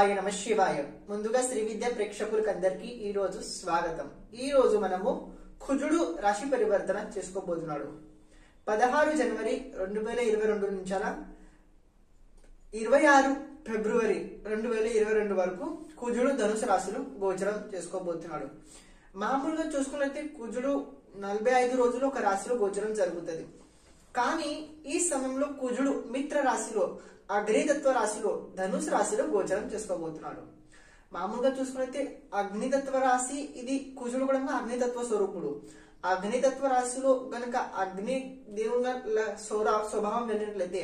శివాయ నమ శివాయ. ముందుగా శ్రీ విద్య ప్రేక్షకులకందరికీ ఈ రోజు స్వాగతం. ఈ రోజు మనము కుజుడు రాశి పరివర్తన చేసుకోబోతున్నాడు. 16 జనవరి 2022 నుంచి 26 ఫిబ్రవరి 2022 వరకు కుజుడు ధనుసు రాశిలో గోచరం చేసుకోబోతున్నాడు. మామూలుగా చూసుకున్నట్లయితే కుజుడు 45 రోజులు ఒక రాశిలో గోచరం జరుగుతుంది. కానీ ఈ సమయంలో కుజుడు మిత్ర రాశిలో, అగ్నితత్వ రాశిలో, ధనుసు రాశిలో గోచరం చేసుకోబోతున్నాడు. మామూలుగా చూసుకున్నైతే అగ్నితత్వ రాశి, ఇది కుజుడు కూడా అగ్నితత్వ స్వరూపుడు. అగ్నితత్వ రాశిలో గనక అగ్ని దేవుని స్వభావం వెళ్ళినట్లయితే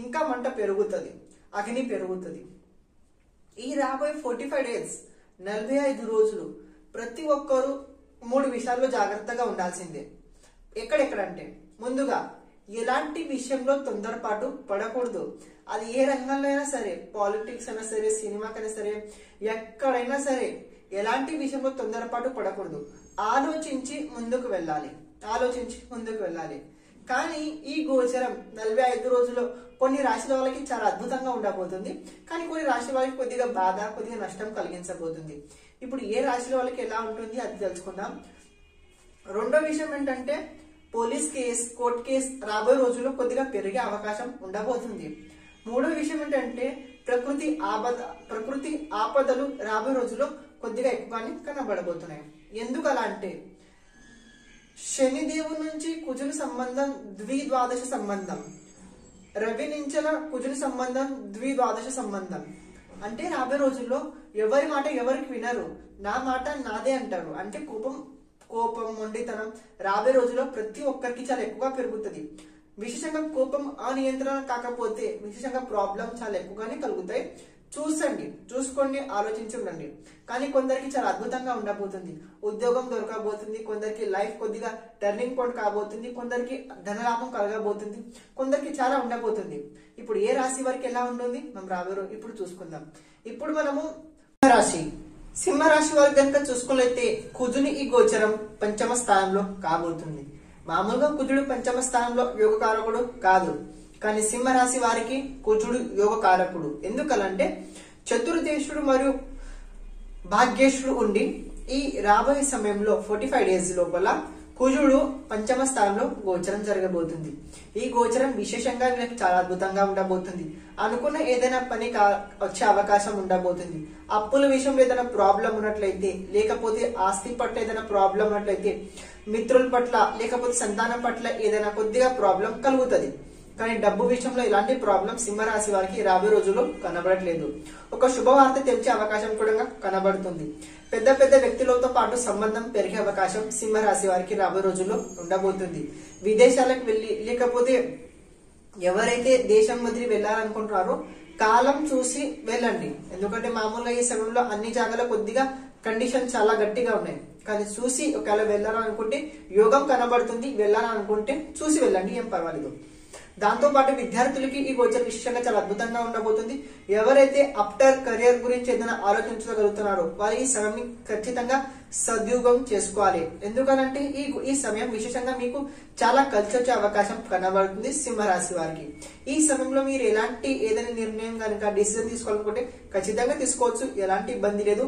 ఇంకా మంట పెరుగుతుంది, అగ్ని పెరుగుతుంది. ఈ రాబోయే 45 డేస్ 45 రోజులు ప్రతి ఒక్కరూ 3 విషయాల్లో జాగ్రత్తగా ఉండాల్సిందే. ఎక్కడెక్కడంటే ముందుగా ఎలాంటి విషయంలో తొందరపాటు పడకూడదు. అది ఏ రంగంలో అయినా సరే, పాలిటిక్స్ అయినా సరే, సినిమాకైనా సరే, ఎక్కడైనా సరే ఎలాంటి విషయంలో తొందరపాటు పడకూడదు. ఆలోచించి ముందుకు వెళ్ళాలి. కానీ ఈ గోచరం 45 రోజుల్లో కొన్ని రాశుల వాళ్ళకి చాలా అద్భుతంగా ఉండబోతుంది. కానీ కొన్ని రాశుల వాళ్ళకి కొద్దిగా బాధ, కొద్దిగా నష్టం కలిగించబోతుంది. ఇప్పుడు ఏ రాశుల వాళ్ళకి ఎలా ఉంటుంది అది తెలుసుకుందాం. రెండో విషయం ఏంటంటే పోలీస్ కేసు, కోర్టు కేసు రాబోయే రోజుల్లో కొద్దిగా పెరిగే అవకాశం ఉండబోతుంది. మూడో విషయం ఏంటంటే ప్రకృతి ఆపదలు రాబోయే రోజుల్లో కొద్దిగా ఎక్కువగానే కనబడబోతున్నాయి. ఎందుకు అలా అంటే శనిదేవుని నుంచి కుజుని సంబంధం ద్విద్వాదశ సంబంధం, రవి నుంచిన కుజుని సంబంధం ద్విద్వాదశ సంబంధం. అంటే రాబోయే రోజుల్లో ఎవరి మాట ఎవరికి వినరు, నా మాట నాదే అంటారు. అంటే కోపం మొండితనం రాబోయే రోజుల్లో ప్రతి ఒక్కరికి చాలా ఎక్కువగా పెరుగుతుంది. విశేషంగా కోపం అనియంత్రణ కాకపోతే విశేషంగా ప్రాబ్లం చాలా ఎక్కువగానే కలుగుతాయి. చూసుకోండి, ఆలోచించి ఉండండి. కానీ కొందరికి చాలా అద్భుతంగా ఉండబోతుంది. ఉద్యోగం దొరకబోతుంది, కొందరికి లైఫ్ కొద్దిగా టర్నింగ్ పాయింట్ కాబోతుంది, కొందరికి ధనలాభం కలగబోతుంది, కొందరికి చాలా ఉండబోతుంది. ఇప్పుడు ఏ రాశి వారికి ఎలా ఉంటుంది మనం రాబోయే ఇప్పుడు చూసుకుందాం. ఇప్పుడు మనము సింహరాశి వారికి కనుక చూసుకున్నట్లయితే కుజుని ఈ గోచరం పంచమ స్థానంలో కాబోతుంది. మామూలుగా కుజుడు పంచమ స్థానంలో యోగకారకుడు కాదు, కానీ సింహరాశి వారికి కుజుడు యోగకారకుడు. ఎందుకలంటే చతుర్దేశుడు మరియు భాగ్యేశుడు ఉండి ఈ రాబోయే సమయంలో 45 డేస్ లోపల కుజుడు పంచమ స్థానంలో గోచరం జరగబోతుంది. ఈ గోచరం విశేషంగా వీళ్ళకి చాలా అద్భుతంగా ఉండబోతుంది. అనుకున్న ఏదైనా పని వచ్చే అవకాశం ఉండబోతుంది. అప్పుల విషయంలో ఏదైనా ప్రాబ్లం ఉన్నట్లయితే, లేకపోతే ఆస్తి పట్ల ఏదైనా ప్రాబ్లం ఉన్నట్లయితే, మిత్రుల పట్ల లేకపోతే సంతానం పట్ల ఏదైనా కొద్దిగా ప్రాబ్లం కలుగుతుంది. కానీ డబ్బు విషయంలో ఇలాంటి ప్రాబ్లం సింహరాశి వారికి రాబోయే రోజుల్లో కనబడట్లేదు. ఒక శుభవార్త తెలిసే అవకాశం కూడా కనబడుతుంది. పెద్ద వ్యక్తులతో పాటు సంబంధం పెరిగే అవకాశం సింహరాశి వారికి రాబోయే రోజుల్లో ఉండబోతుంది. విదేశాలకు వెళ్లి లేకపోతే ఎవరైతే దేశం వదిలి వెళ్లాలనుకుంటున్నారో కాలం చూసి వెళ్ళండి. ఎందుకంటే మామూలుగా ఈ సమయంలో అన్ని జాగాలో కొద్దిగా కండిషన్ చాలా గట్టిగా ఉన్నాయి. కానీ చూసి ఒకవేళ వెళ్ళాలనుకుంటే యోగం కనబడుతుంది. వెళ్ళాలనుకుంటే చూసి వెళ్ళండి, ఏం పర్వాలేదు. దాంతో పాటు విద్యార్థులకి ఈ గోచరం విశేషంగా చాలా అద్భుతంగా ఉండబోతుంది. ఎవరైతే ఆఫ్టర్ కెరియర్ గురించి ఏదైనా ఆలోచించగలుగుతున్నారో వారు ఈ సమయం ఖచ్చితంగా సద్వినియోగం చేసుకోవాలి. ఎందుకనంటే ఈ సమయం విశేషంగా మీకు చాలా కలిసి వచ్చే అవకాశం కనబడుతుంది సింహరాశి వారికి. ఈ సమయంలో మీరు ఏదైనా నిర్ణయం కనుక డిసిజన్ తీసుకోవాలనుకుంటే ఖచ్చితంగా తీసుకోవచ్చు, ఎలాంటి ఇబ్బంది లేదు.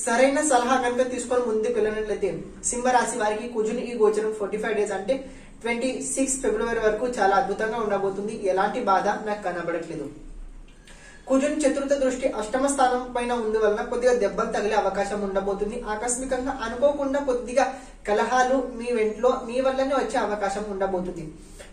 సరైన సలహా కనుక తీసుకొని ముందుకు వెళ్ళినట్లయితే సింహరాశి వారికి కుజుని ఈ గోచరం 45 డేస్ అంటే 26 ఫిబ్రవరి వరకు చాలా అద్భుతంగా ఉండబోతుంది. ఎలాంటి బాధ నాకు కనబడట్లేదు. కుజుని చతుర్థ దృష్టి అష్టమ స్థానం పైన ఉంది వలన కొద్దిగా దెబ్బలు తగిలే అవకాశం ఉండబోతుంది. ఆకస్మికంగా అనుకోకుండా కొద్దిగా కలహాలు మీ వల్లనే వచ్చే అవకాశం ఉండబోతుంది.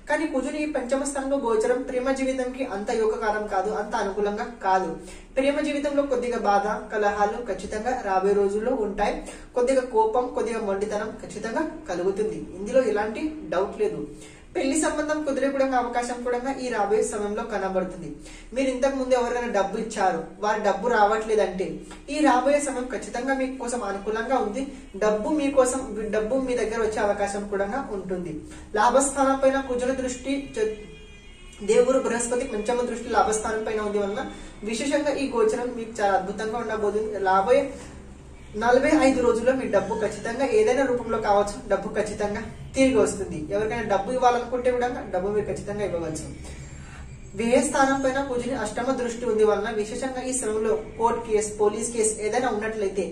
కానీ కుజుని పంచమ స్థానంలో గోచరం ప్రేమ జీవితంకి అంత యోగకారం కాదు, అంత అనుకూలంగా కాదు. ప్రేమ జీవితంలో కొద్దిగా బాధ, కలహాలు ఖచ్చితంగా రాబోయే రోజుల్లో ఉంటాయి. కొద్దిగా కోపం, కొద్దిగా మొండితనం ఖచ్చితంగా కలుగుతుంది. ఇందులో ఎలాంటి డౌట్ లేదు. పెళ్లి సంబంధం కుదిరే అవకాశం కూడా ఈ రాబోయే సమయంలో కనబడుతుంది. మీరు ఇంతకు ముందు ఎవరైనా డబ్బు ఇచ్చారు, వారి డబ్బు రావట్లేదంటే ఈ రాబోయే సమయం ఖచ్చితంగా మీకోసం అనుకూలంగా ఉంది. డబ్బు మీ దగ్గర వచ్చే అవకాశం కూడా ఉంటుంది. లాభస్థానం పైన కుజుని దృష్టి, దేవుడు బృహస్పతి పంచమ దృష్టి లాభస్థానం పైన ఉంది వలన విశేషంగా ఈ గోచరం మీకు చాలా అద్భుతంగా ఉండబోతుంది. రాబోయే 45 రోజుల్లో మీ డబ్బు ఖచ్చితంగా ఏదైనా రూపంలో కావచ్చు, డబ్బు ఖచ్చితంగా తిరిగి వస్తుంది. ఎవరికైనా డబ్బు ఇవ్వాలనుకుంటే కూడా డబ్బు మీరు ఖచ్చితంగా ఇవ్వవచ్చు. వ్యయ స్థానం పైన కుజుని అష్టమ దృష్టి ఉంది వలన విశేషంగా ఈ సమయంలో కోర్టు కేసు, పోలీస్ కేసు ఏదైనా ఉన్నట్లయితే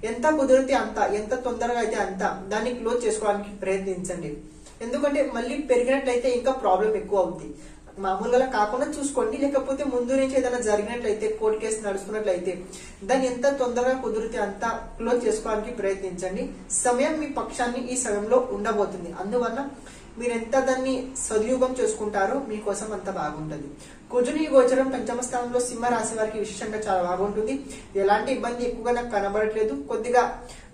ఎంత కుదిరితే అంత, ఎంత తొందరగా అయితే అంత దాన్ని క్లోజ్ చేసుకోవడానికి ప్రయత్నించండి. ఎందుకంటే మళ్ళీ పెరిగినట్లయితే ఇంకా ప్రాబ్లం ఎక్కువ అవుతుంది. మామూలుగా కాకుండా చూసుకోండి. లేకపోతే ముందు నుంచి ఏదైనా జరిగినట్లయితే, కోర్టు కేసు నడుస్తున్నట్లయితే దాన్ని ఎంత తొందరగా కుదిరితే అంత క్లోజ్ చేసుకోవడానికి ప్రయత్నించండి. సమయం మీ పక్షాన్ని ఈ సమయంలో ఉండబోతుంది. అందువల్ల మీరు ఎంత దాన్ని సదుయోగం చేసుకుంటారో మీకోసం అంత బాగుంటుంది. కుజుని గోచరం పంచమ స్థానంలో సింహ రాశి వారికి విశేషంగా చాలా బాగుంటుంది. ఎలాంటి ఇబ్బంది ఎక్కువగా నాకు కనబడట్లేదు. కొద్దిగా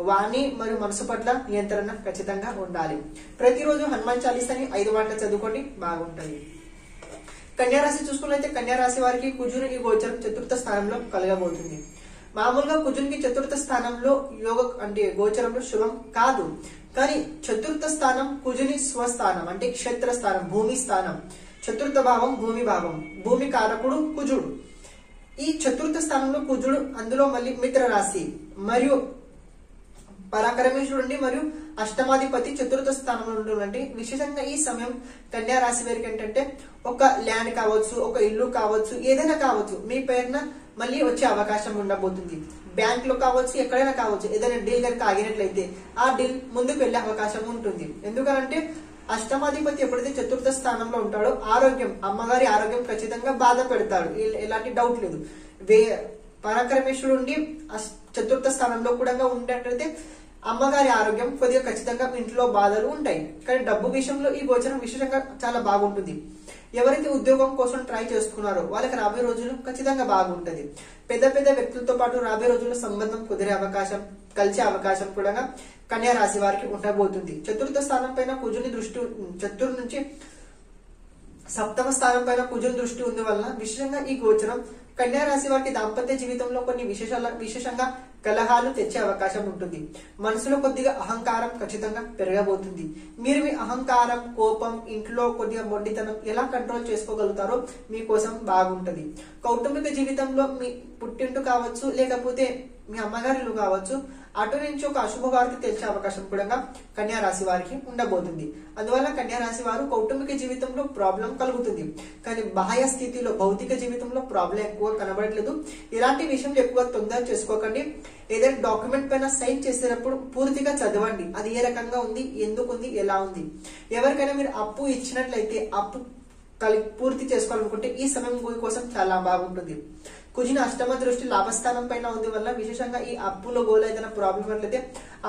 వాణి మరియు మనసు పట్ల నియంత్రణ ఖచ్చితంగా ఉండాలి. ప్రతిరోజు హనుమాన్ చాలీసాని 5 మాటలు చదువుకోండి, బాగుంటుంది. కన్యారాశి చూసుకున్నట్లయితే కన్యారాశి వారికి కుజుని గోచరం చతుర్థ స్థానంలో కలగబోతుంది. మామూలుగా కుజునికి చతుర్థ స్థానంలో యోగ అంటే గోచరంలో శుభం కాదు. కానీ చతుర్థ స్థానం కుజుని స్వస్థానం అంటే క్షేత్ర స్థానం, భూమి స్థానం. చతుర్థ భావం భూమి భావం, భూమి కారకుడు కుజుడు. ఈ చతుర్థ స్థానంలో కుజుడు, అందులో మళ్ళీ మిత్ర రాశి మరియు పరాక్రమేశ్వరుడి మరియు అష్టమాధిపతి చతుర్థ స్థానంలో ఉంటుందంటే విశేషంగా ఈ సమయం కన్యా రాశి వారికి ఏంటంటే ఒక ల్యాండ్ కావచ్చు, ఒక ఇల్లు కావచ్చు, ఏదైనా కావచ్చు మీ పేరున మళ్ళీ వచ్చే అవకాశం ఉండబోతుంది. బ్యాంక్ లో కావచ్చు, ఎక్కడైనా కావచ్చు. ఏదైనా డీల్ కనుక ఆగినట్లయితే ఆ డీల్ ముందుకు వెళ్లే అవకాశం ఉంటుంది. ఎందుకంటే అష్టమాధిపతి ఎప్పుడైతే చతుర్థ స్థానంలో ఉంటాడో ఆరోగ్యం, అమ్మగారి ఆరోగ్యం ఖచ్చితంగా బాధ పెడతాడు, ఎలాంటి డౌట్ లేదు. పరాక్రమేశ్వరుడి చతుర్థ స్థానంలో కూడా ఉండేటైతే అమ్మగారి ఆరోగ్యం కొద్దిగా ఖచ్చితంగా ఇంట్లో బాధలు ఉంటాయి. కానీ డబ్బు విషయంలో ఈ గోచరం విశేషంగా చాలా బాగుంటుంది. ఎవరైతే ఉద్యోగం కోసం ట్రై చేస్తున్నారో వాళ్ళకి రాబోయే రోజులు ఖచ్చితంగా బాగుంటది. పెద్ద పెద్ద వ్యక్తులతో పాటు రాబోయే రోజుల్లో సంబంధం కుదిరే అవకాశం, కలిసే అవకాశం కూడా కన్యా రాశి వారికి ఉండబోతుంది. చతుర్థ స్థానం పైన కుజుని దృష్టి, చతుర్ నుంచి సప్తమ స్థానం పైన కుజుని దృష్టి ఉంది వలన విశేషంగా ఈ గోచరం కన్యా రాశి వారికి దాంపత్య జీవితంలో కొన్ని విశేషంగా కలహాలు తెచ్చే అవకాశం ఉంటుంది. మనసులో కొద్దిగా అహంకారం ఖచ్చితంగా పెరగబోతుంది. మీరు మీ అహంకారం, కోపం, ఇంట్లో కొద్దిగా మొండితనం ఎలా కంట్రోల్ చేసుకోగలుగుతారో మీకోసం బాగుంటది. కౌటుంబిక జీవితంలో మీ పుట్టింటు కావచ్చు, లేకపోతే మీ అమ్మగారిలు కావచ్చు, అటు నుంచి ఒక అశుభవార్త తెలిసే అవకాశం కూడా కన్యా రాశి వారికి ఉండబోతుంది. అందువల్ల కన్యా రాశి వారు కౌటుంబిక జీవితంలో ప్రాబ్లం కలుగుతుంది. కానీ బాహ్య స్థితిలో, భౌతిక జీవితంలో ప్రాబ్లం ఎక్కువ కనబడట్లేదు. ఇలాంటి విషయంలో ఎక్కువ తొందర చేసుకోకండి. ఏదైనా డాక్యుమెంట్ పైన సైన్ చేసేటప్పుడు పూర్తిగా చదవండి. అది ఏ రకంగా ఉంది, ఎందుకు ఉంది, ఎలా ఉంది. ఎవరికైనా మీరు అప్పు ఇచ్చినట్లయితే అప్పు పూర్తి చేసుకోవాలనుకుంటే ఈ సమయం కోసం చాలా బాగుంటుంది. కుజుని అష్టమ దృష్టి లాభస్థానం పైన ఉంది వల్ల విశేషంగా ఈ అప్పులో గోల ఏదైనా ప్రాబ్లం అయితే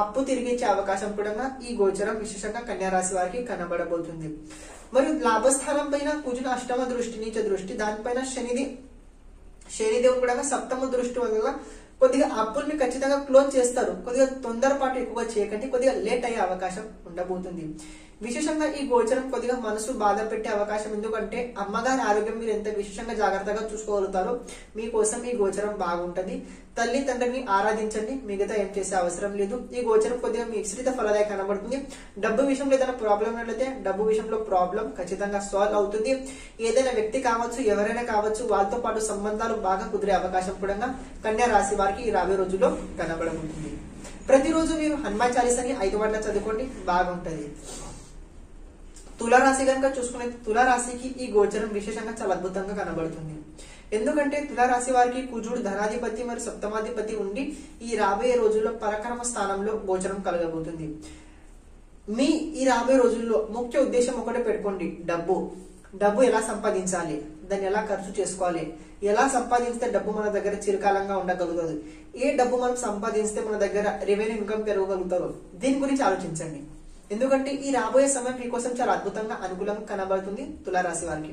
అప్పు తిరిగి ఇచ్చే అవకాశం కూడా ఈ గోచరం విశేషంగా కన్యా రాశి వారికి కనబడబోతుంది. మరియు లాభస్థానం పైన కుజుని అష్టమ దృష్టి, నీచ దృష్టి, దానిపైన శనిదేవుడు కూడా సప్తమ దృష్టి వల్ల కొద్దిగా అప్పుల్ని ఖచ్చితంగా క్లోజ్ చేస్తారు. కొద్దిగా తొందరపాటు ఎక్కువగా చేయకండి, కొద్దిగా లేట్ అయ్యే అవకాశం ఉండబోతుంది. విశేషంగా ఈ గోచరం కొద్దిగా మనసు బాధ పెట్టే అవకాశం. ఎందుకంటే అమ్మగారి ఆరోగ్యం మీరు ఎంత విశేషంగా జాగ్రత్తగా చూసుకోగలుగుతారో మీకోసం ఈ గోచరం బాగుంటది. తల్లి తండ్రిని ఆరాధించండి, మిగతా ఏం చేసే అవసరం లేదు. ఈ గోచరం కొద్దిగా మిశ్రిత ఫలదాయ కనబడుతుంది. డబ్బు విషయంలో ఏదైనా ప్రాబ్లం ఉన్నట్లయితే డబ్బు విషయంలో ప్రాబ్లం ఖచ్చితంగా సాల్వ్ అవుతుంది. ఏదైనా వ్యక్తి కావచ్చు, ఎవరైనా కావచ్చు, వాళ్ళతో పాటు సంబంధాలు బాగా కుదిరే అవకాశం కూడా కన్యా రాశి వారికి ఈ రాబోయే రోజుల్లో కనబడబోతుంది. ప్రతిరోజు మీరు హనుమాన్ చాలీసాని 5 మాటలు చదువుకోండి, బాగుంటది. తులారాశి కనుక చూసుకునే తులారాశికి ఈ గోచరం విశేషంగా చాలా అద్భుతంగా కనబడుతుంది. ఎందుకంటే తులారాశి వారికి కుజుడు ధనాధిపతి మరియు సప్తమాధిపతి ఉండి ఈ రాబోయే రోజుల్లో పరాక్రమ స్థానంలో గోచరం కలగబోతుంది. మీ ఈ రాబోయే రోజుల్లో ముఖ్య ఉద్దేశం ఒకటే పెట్టుకోండి, డబ్బు ఎలా సంపాదించాలి, దాన్ని ఎలా ఖర్చు చేసుకోవాలి, ఎలా సంపాదిస్తే డబ్బు మన దగ్గర చిరకాలంగా ఉండగలుగుతుంది, ఏ డబ్బు మనం సంపాదిస్తే మన దగ్గర రెవెన్యూ ఇన్కమ్ పెరగగలుగుతారో దీని గురించి ఆలోచించండి. ఎందుకంటే ఈ రాబోయే సమయం మీకోసం చాలా అద్భుతంగా అనుకూలంగా కనబడుతుంది. తులారాశి వారికి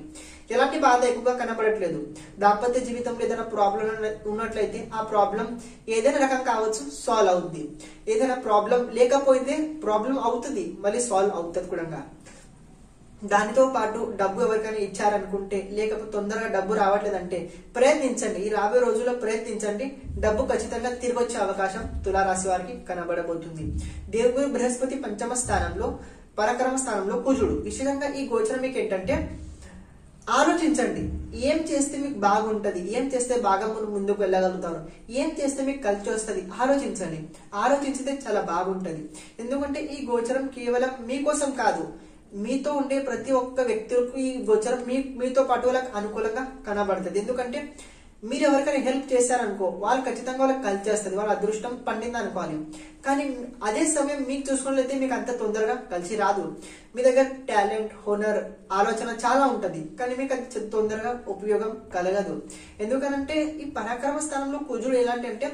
ఎలాంటి బాధ ఎక్కువగా కనబడట్లేదు. దాంపత్య జీవితంలో ఏదైనా ప్రాబ్లం ఉన్నట్లయితే ఆ ప్రాబ్లం ఏదైనా రకం కావచ్చు, సాల్వ్ అవుతుంది. ఏదైనా ప్రాబ్లం లేకపోతే ప్రాబ్లం అవుతుంది, మళ్ళీ సాల్వ్ అవుతుంది కూడా. దానితో పాటు డబ్బు ఎవరికైనా ఇచ్చారనుకుంటే, లేకపోతే తొందరగా డబ్బు రావట్లేదంటే ప్రయత్నించండి. ఈ రాబోయే రోజుల్లో ప్రయత్నించండి, డబ్బు ఖచ్చితంగా తిరిగి వచ్చే అవకాశం తులారాశి వారికి కనబడబోతుంది. దేవుడు బృహస్పతి పంచమ స్థానంలో, పరాక్రమ స్థానంలో కుజుడు. విశేషంగా ఈ గోచరం మీకు ఏంటంటే ఆలోచించండి, ఏం చేస్తే మీకు బాగుంటది, ఏం చేస్తే బాగా ముందుకు వెళ్ళగలుగుతారు, ఏం చేస్తే మీకు కలిసి వస్తుంది, ఆలోచించండి. ఆలోచించితే చాలా బాగుంటది. ఎందుకంటే ఈ గోచరం కేవలం మీకోసం కాదు, మీతో ఉండే ప్రతి ఒక్క వ్యక్తులకు ఈ గోచరం మీతో పాటు వాళ్ళకి అనుకూలంగా కనబడుతుంది. ఎందుకంటే మీరు ఎవరికైనా హెల్ప్ చేశారనుకో వాళ్ళు ఖచ్చితంగా వాళ్ళకి కలిసి చేస్తుంది, వాళ్ళ అదృష్టం పండింది అనుకోవాలి. కానీ అదే సమయం మీకు చూసుకున్నట్లయితే మీకు అంత తొందరగా కలిసి రాదు. మీ దగ్గర టాలెంట్, హోనర్, ఆలోచన చాలా ఉంటది, కానీ మీకు అంత తొందరగా ఉపయోగం కలగదు. ఎందుకనంటే ఈ పరాక్రమ స్థానంలో కుజుడు ఎలాంటి అంటే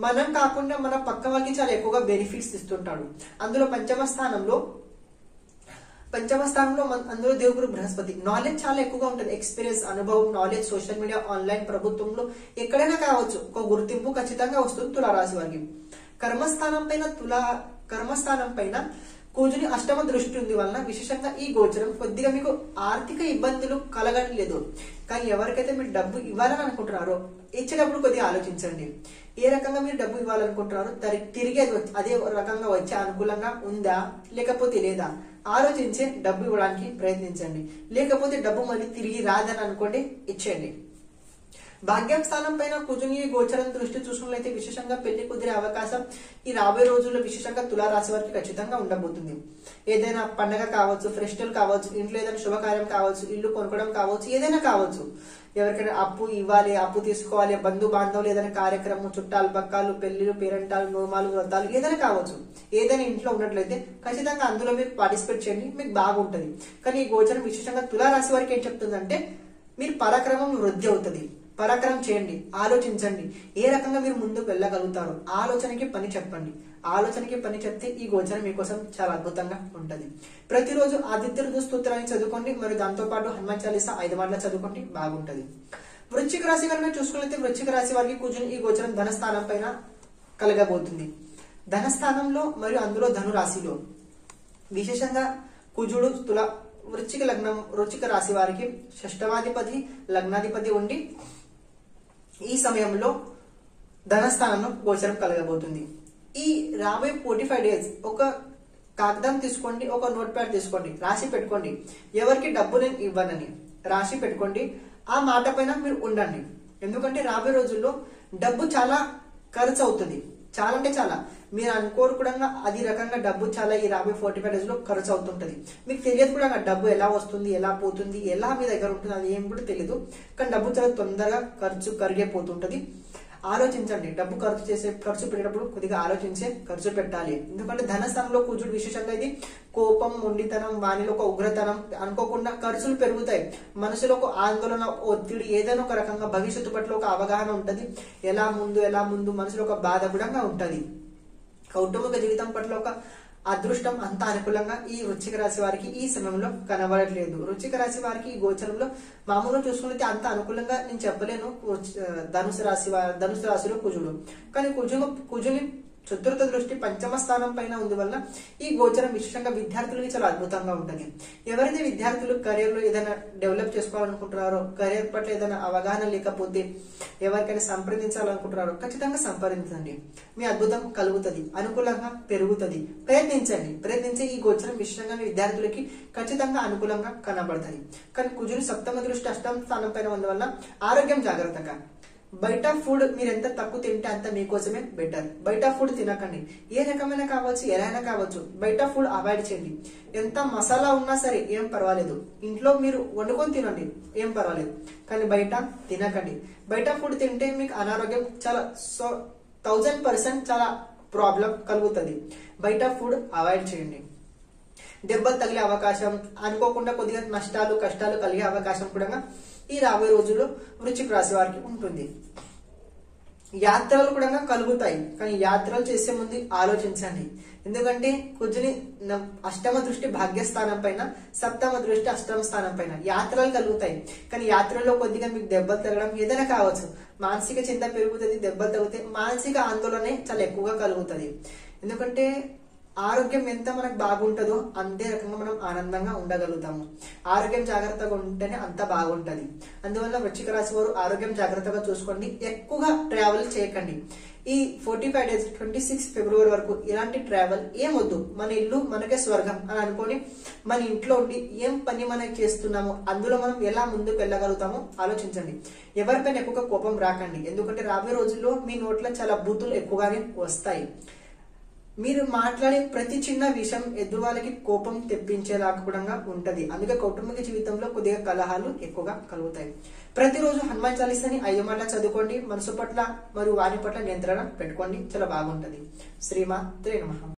మనం కాకుండా మన పక్క వాళ్ళకి చాలా ఎక్కువగా బెనిఫిట్స్ ఇస్తుంటాడు. అందులో పంచమ స్థానంలో అందులో దేవుగురు బృహస్పతి. నాలెడ్జ్ చాలా ఎక్కువగా ఉంటుంది, ఎక్స్పీరియన్స్, అనుభవం, నాలెడ్జ్, సోషల్ మీడియా, ఆన్లైన్, ప్రభుత్వంలో ఎక్కడైనా కావచ్చు ఒక గుర్తింపు ఖచ్చితంగా వస్తుంది తులారాశి వారికి. కర్మస్థానం పైన కుజుని అష్టమ దృష్టి ఉంది వలన విశేషంగా ఈ గోచరం కొద్దిగా మీకు ఆర్థిక ఇబ్బందులు కలగట్లేదు. కానీ ఎవరికైతే మీరు డబ్బు ఇవ్వాలని అనుకుంటున్నారో ఇచ్చేటప్పుడు కొద్దిగా ఆలోచించండి. ఏ రకంగా మీరు డబ్బు ఇవ్వాలనుకుంటున్నారో తిరిగి అదే రకంగా వచ్చే అనుకూలంగా ఉందా లేకపోతే లేదా ఆలోచించే డబ్బు ఇవ్వడానికి ప్రయత్నించండి. లేకపోతే డబ్బు మళ్ళీ తిరిగి రాదని అనుకోండి, ఇచ్చేయండి. భాగ్యం స్థానం పైన కుజుని గోచరం దృష్టి చూసుకున్నట్లయితే విశేషంగా పెళ్లి కుదిరే అవకాశం ఈ రాబోయే రోజుల్లో విశేషంగా తులారాశి వారికి ఖచ్చితంగా ఉండబోతుంది. ఏదైనా పండగ కావచ్చు, ఫెస్టివల్ కావచ్చు, ఇంట్లో ఏదైనా శుభకార్యం కావచ్చు, ఇల్లు కొనుక్కోవడం కావచ్చు, ఏదైనా కావచ్చు. ఎవరికైనా అప్పు ఇవ్వాలి, అప్పు తీసుకోవాలి, బంధు బాంధవులు ఏదైనా కార్యక్రమం, చుట్టాలు పక్కాలు, పెళ్లిలు, పేరంటాలు, నోమాలు, వ్రతాలు ఏదైనా కావచ్చు. ఏదైనా ఇంట్లో ఉన్నట్లయితే ఖచ్చితంగా అందులో మీరు పార్టిసిపేట్ చేయండి, మీకు బాగుంటది. కానీ ఈ గోచరం విశేషంగా తులారాశి వారికి ఏం చెప్తుందంటే మీరు పరాక్రమం వృద్ధి అవుతుంది. పరాక్రమం చేయండి, ఆలోచించండి ఏ రకంగా మీరు ముందుకు వెళ్ళగలుగుతారు. ఆలోచనకి పని చెప్పండి. ఆలోచనకి పని చెప్తే ఈ గోచరం మీకోసం చాలా అద్భుతంగా ఉంటది. ప్రతిరోజు ఆదిత్య స్తోత్రాన్ని చదువుకోండి, మరియు దాంతో పాటు హనుమాన్ చాలీసా 5 మాటలు చదువుకోండి, బాగుంటది. వృశ్చిక రాశి కనుక చూసుకున్నట్లయితే వృశ్చిక రాశి వారికి కుజుని ఈ గోచరం ధనస్థానం పైన కలగబోతుంది. ధనస్థానంలో మరియు అందులో ధనురాశిలో విశేషంగా కుజుడు వృశ్చిక రాశి వారికి షష్టమాధిపతి, లగ్నాధిపతి ఉండి ఈ సమయంలో ధనస్థానంలో గోచరం కలగబోతుంది. ఈ రాబోయే 45 days ఒక కాగితం తీసుకోండి, ఒక నోట్ ప్యాడ్ తీసుకోండి, రాసి పెట్టుకోండి. ఎవరికి డబ్బు నేను ఇవ్వనని రాసి పెట్టుకోండి. ఆ మాట పైన మీరు ఉండండి. ఎందుకంటే రాబోయే రోజుల్లో డబ్బు చాలా ఖర్చు అవుతుంది. చాలా అంటే చాలా మీరు అనుకోరు కూడా అది రకంగా డబ్బు చాలా ఈ రాబోయే 45 days లో ఖర్చు అవుతుంటది. మీకు తెలియదు కూడా డబ్బు ఎలా వస్తుంది, ఎలా పోతుంది, ఎలా మీ దగ్గర ఉంటుంది అది ఏం కూడా తెలియదు. కానీ డబ్బు చాలా తొందరగా కరిగిపోతుంటది. ఆలోచించండి. డబ్బు ఖర్చు పెట్టేటప్పుడు కొద్దిగా ఆలోచించే ఖర్చు పెట్టాలి. ఎందుకంటే ధనస్థానంలో కుజుడు విశేషంగా ఇది కోపం, మొండితనం, వానిలో ఒక ఉగ్రతనం, అనుకోకుండా ఖర్చులు పెరుగుతాయి. మనసులో ఒక ఆందోళన, ఒత్తిడి, ఏదైనా ఒక రకంగా భవిష్యత్తు పట్ల ఒక అవగాహన ఉంటది. ఎలా ముందు మనసులో ఒక బాధ కూడా ఉంటది. కౌటుంబిక జీవితం పట్ల ఒక అదృష్టం అంత అనుకూలంగా ఈ వృశ్చిక రాశి వారికి ఈ సమయంలో కనబడట్లేదు. వృశ్చిక రాశి వారికి ఈ గోచరంలో మామూలుగా చూసుకుంటే అంత అనుకూలంగా నేను చెప్పలేను. ధనుసు రాశిలో కుజుడు, కానీ కుజుని చతుర్థ దృష్టి పంచమ స్థానం పైన ఉంది వల్ల ఈ గోచరం విశేషంగా విద్యార్థులకి చాలా అద్భుతంగా ఉంటుంది. ఎవరైతే విద్యార్థులు కెరీర్ లో ఏదైనా డెవలప్ చేసుకోవాలనుకుంటున్నారో, కెరీర్ పట్ల ఏదైనా అవగాహన లేకపోతే ఎవరికైనా సంప్రదించాలనుకుంటున్నారో ఖచ్చితంగా సంప్రదించండి. మీ అద్భుతం కలుగుతుంది, అనుకూలంగా పెరుగుతుంది. ప్రయత్నించే ఈ గోచరం విశేషంగా విద్యార్థులకి ఖచ్చితంగా అనుకూలంగా కనబడుతుంది. కానీ కుజుడు సప్తమ దృష్టి అష్టమ స్థానం పైన ఉన్న వల్ల ఆరోగ్యం జాగ్రత్తగా. బయట ఫుడ్ మీరు ఎంత తక్కువ తింటే అంత మీకోసమే బెటర్. బయట ఫుడ్ తినకండి. ఏ రకమైన కావచ్చు, ఎలా అయినా కావచ్చు, బయట ఫుడ్ అవాయిడ్ చేయండి. ఎంత మసాలా ఉన్నా సరే ఏం పర్వాలేదు, ఇంట్లో మీరు వండుకొని తినండి, ఏం పర్వాలేదు. కానీ బయట తినకండి. బయట ఫుడ్ తింటే మీకు అనారోగ్యం చాలా 1000% చాలా ప్రాబ్లం కలుగుతుంది. బయట ఫుడ్ అవాయిడ్ చేయండి. దెబ్బలు తగిలే అవకాశం, అనుకోకుండా కొద్దిగా నష్టాలు, కష్టాలు కలిగే అవకాశం కూడా ఈ రాబోయే రోజుల్లో వృశ్చిక రాశి వారికి ఉంటుంది. యాత్రలు కూడా కలుగుతాయి, కానీ యాత్రలు చేసే ముందు ఆలోచించండి. ఎందుకంటే కుజుని అష్టమ దృష్టి భాగ్యస్థానం పైన, సప్తమ దృష్టి అష్టమ స్థానం పైన యాత్రలు కలుగుతాయి. కానీ యాత్రలో కొద్దిగా మీకు దెబ్బలు తగలడం ఏదైనా కావచ్చు. మానసిక చింత పెరుగుతుంది, దెబ్బలు తగ్గుతాయి, మానసిక ఆందోళన చాలా ఎక్కువగా కలుగుతుంది. ఎందుకంటే ఆరోగ్యం ఎంత మనకు బాగుంటుందో అంతే రకంగా మనం ఆనందంగా ఉండగలుగుతాము. ఆరోగ్యం జాగ్రత్తగా ఉంటేనే అంత బాగుంటది. అందువల్ల వృశ్చిక రాశి వారు ఆరోగ్యం జాగ్రత్తగా చూసుకోండి. ఎక్కువగా ట్రావెల్ చేయకండి. ఈ 45 days 26 February వరకు ఇలాంటి ట్రావెల్ ఏమొద్దు. మన ఇల్లు మనకే స్వర్గం అని అనుకొని మన ఇంట్లో ఉండి ఏం పని మనం చేస్తున్నామో అందులో మనం ఎలా ముందుకు వెళ్ళగలుగుతామో ఆలోచించండి. ఎవరిపైన ఎక్కువగా కోపం రాకండి. ఎందుకంటే రాబోయే రోజుల్లో మీ నోట్లో చాలా బూతులు ఎక్కువగానే వస్తాయి. మీరు మాట్లాడే ప్రతి చిన్న విషయం ఎదురు వాళ్ళకి కోపం తెప్పించేలాగా కూడా ఉంటది. అందుకే కౌటుంబిక జీవితంలో కొద్దిగా కలహాలు ఎక్కువగా కలుగుతాయి. ప్రతిరోజు హనుమాన్ చాలీసాని 5 మార్లు చదువుకోండి. మనసు పట్ల మరియు వాణి పట్ల నియంత్రణ పెట్టుకోండి. చాలా బాగుంటది. శ్రీమాత్రే నమః.